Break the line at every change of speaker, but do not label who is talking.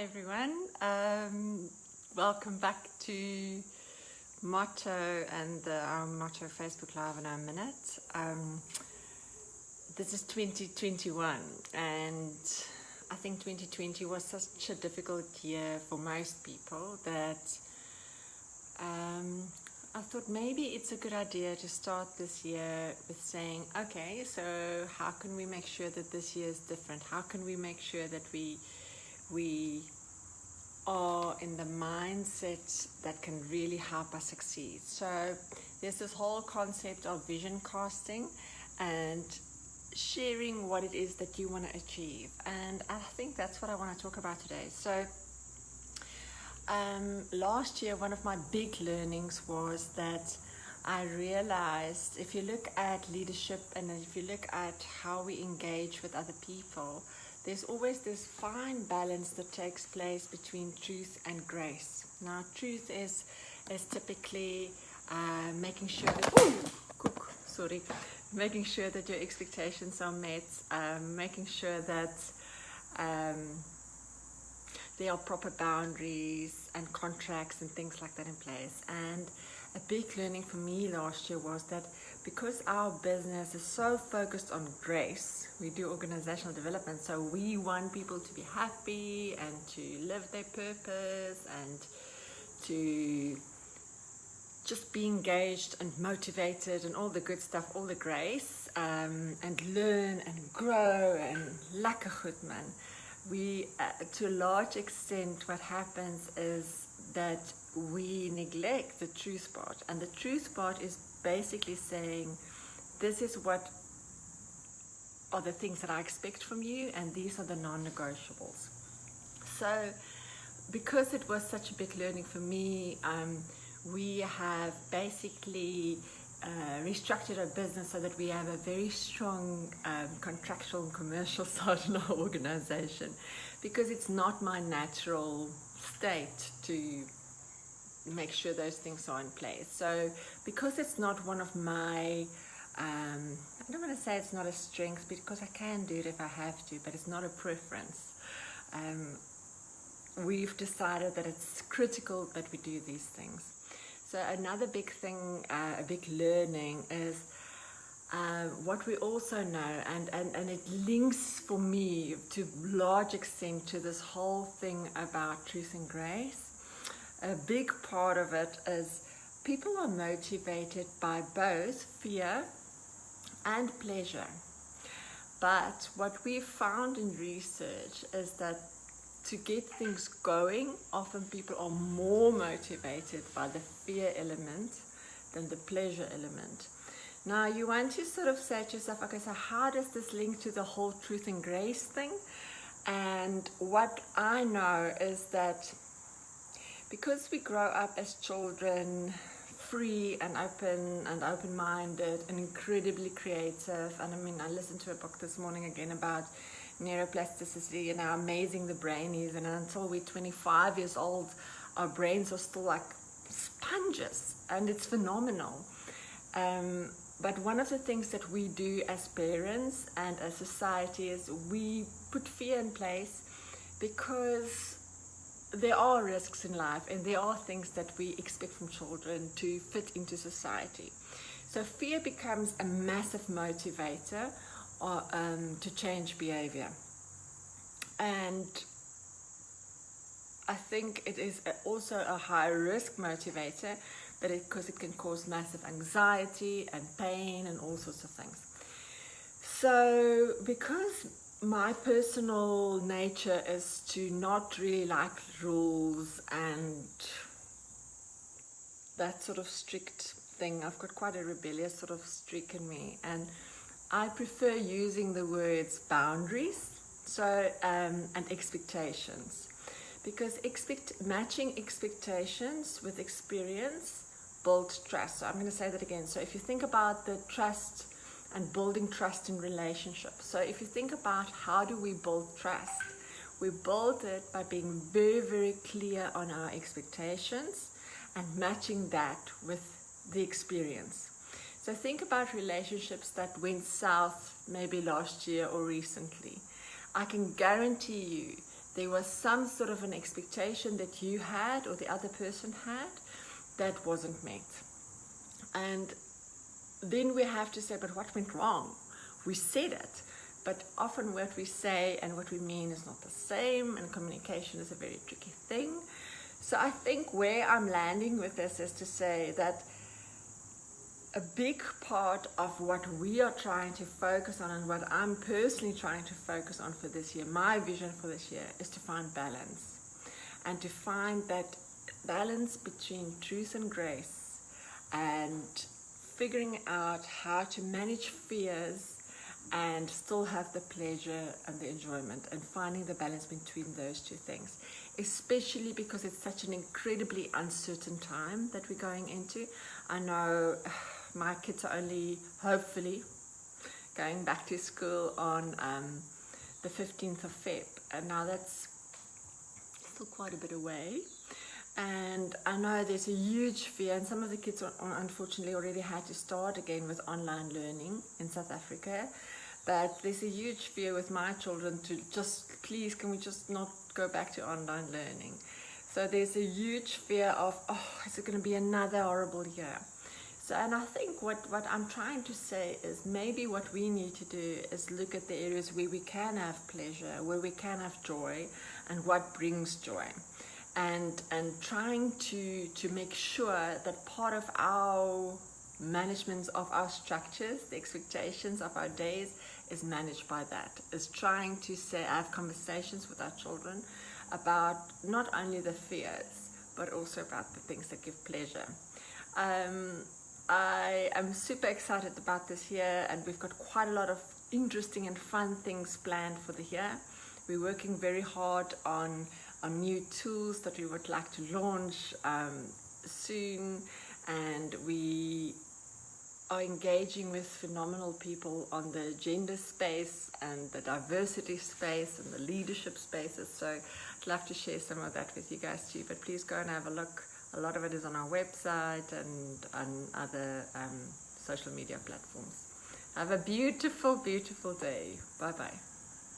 Hi everyone, welcome back to Motto and our Motto Facebook Live in a minute. This is 2021 and I think 2020 was such a difficult year for most people that I thought maybe it's a good idea to start this year with saying, okay, so how can we make sure that this year is different? How can we make sure that we are in the mindset that can really help us succeed? So there's this whole concept of vision casting and sharing what it is that you want to achieve, and I think that's what I want to talk about today. So last year, one of my big learnings was that I realized if you look at leadership and if you look at how we engage with other people, there's always this fine balance that takes place between truth and grace. Now, truth is typically making sure that making sure that your expectations are met, making sure that there are proper boundaries and contracts and things like that in place. And a big learning for me last year was that because our business is so focused on grace, we do organizational development, so we want people to be happy and to live their purpose and to just be engaged and motivated and all the good stuff, all the grace, and learn and grow and lekker goed man. We, to a large extent, what happens is that we neglect the truth part, and the truth part is basically saying, this is what are the things that I expect from you, and these are the non-negotiables. So because it was such a big learning for me, we have basically restructured our business so that we have a very strong contractual and commercial side in our organization, because it's not my natural state to make sure those things are in place. So because it's not one of my I don't want to say it's not a strength, because I can do it if I have to, but it's not a preference. We've decided that it's critical that we do these things. So another big thing, a big learning is what we also know, and it links for me to large extent to this whole thing about truth and grace. A big part of it is people are motivated by both fear and pleasure. But what we've found in research is that to get things going, often people are more motivated by the fear element than the pleasure element. Now, you want to sort of say to yourself, okay, so how does this link to the whole truth and grace thing? And what I know is that because we grow up as children free and open-minded and incredibly creative, and I mean, I listened to a book this morning again about neuroplasticity and how amazing the brain is, and until we're 25 years old, our brains are still like sponges, and it's phenomenal. But one of the things that we do as parents and as society is we put fear in place because there are risks in life and there are things that we expect from children to fit into society. So fear becomes a massive motivator to change behavior. And I think it is also a high risk motivator, because it can cause massive anxiety and pain and all sorts of things. So because my personal nature is to not really like rules and that sort of strict thing, I've got quite a rebellious sort of streak in me, and I prefer using the words boundaries, so and expectations, because matching expectations with experience builds trust. So I'm going to say that again. So if you think about the trust and building trust in relationships, so if you think about how do we build trust, we build it by being very, very clear on our expectations and matching that with the experience. So think about relationships that went south maybe last year or recently. I can guarantee you there was some sort of an expectation that you had or the other person had that wasn't met. And then we have to say, but what went wrong? We said it, but often what we say and what we mean is not the same, and communication is a very tricky thing. So I think where I'm landing with this is to say that a big part of what we are trying to focus on, and what I'm personally trying to focus on for this year, my vision for this year, is to find balance. And to find that balance between truth and grace, and figuring out how to manage fears and still have the pleasure and the enjoyment, and finding the balance between those two things, especially because it's such an incredibly uncertain time that we're going into. I know my kids are only hopefully going back to school on the 15th of Feb, and now that's still quite a bit away. And I know there's a huge fear, and some of the kids unfortunately already had to start again with online learning in South Africa. But there's a huge fear with my children to just, please, can we just not go back to online learning? So there's a huge fear of, oh, is it going to be another horrible year? So, and I think what I'm trying to say is maybe what we need to do is look at the areas where we can have pleasure, where we can have joy, and what brings joy. And trying to make sure that part of our management of our structures, the expectations of our days, is managed by that. Is trying to say, have conversations with our children about not only the fears, but also about the things that give pleasure. I am super excited about this year, and we've got quite a lot of interesting and fun things planned for the year. We're working very hard on new tools that we would like to launch soon, and we are engaging with phenomenal people on the gender space and the diversity space and the leadership spaces. So I'd love to share some of that with you guys too, but please go and have a look. A lot of it is on our website and on other social media platforms. Have a beautiful, beautiful day. Bye-bye.